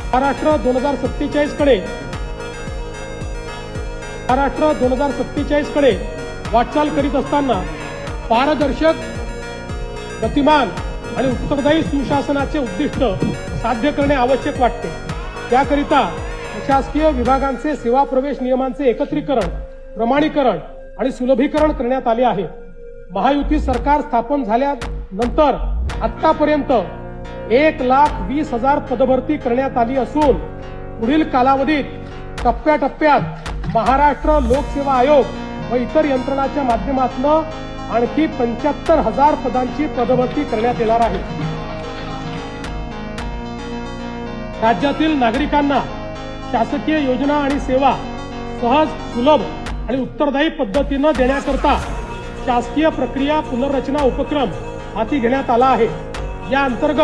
महाराष्ट्र 2047 कडे वाटचाल करीत असताना पारदर्शक, गतिमान आणि उत्तरदायी सुशासनाचे उद्दिष्ट साध्य करणे आवश्यक वाटते। त्याकरिता प्रशासकीय विभागांचे सेवा प्रवेश नियमांचे एकत्रीकरण, प्रमाणीकरण आणि सुलभीकरण करण्यात आले आहे। महायुती सरकार स्थापन झाल्यानंतर आतापर्यंत 1,20,000 पदभरती करण्यात आली असून पुढील कालावधीत टप्प्याटप्प्यात महाराष्ट्र लोकसेवा आयोग व इतर यंत्रणांच्या माध्यमातून आणखी 75,000 पदांची पदभरती करण्यात येणार आहे। राज्यातील नागरिकांना शासकीय योजना आणि सेवा सहज, सुलभ आणि उत्तरदायी पद्धतीने देण्याकरता शासकीय प्रक्रिया पुनर्रचना उपक्रम हाती घेण्यात आला आहे। या अंतर्गत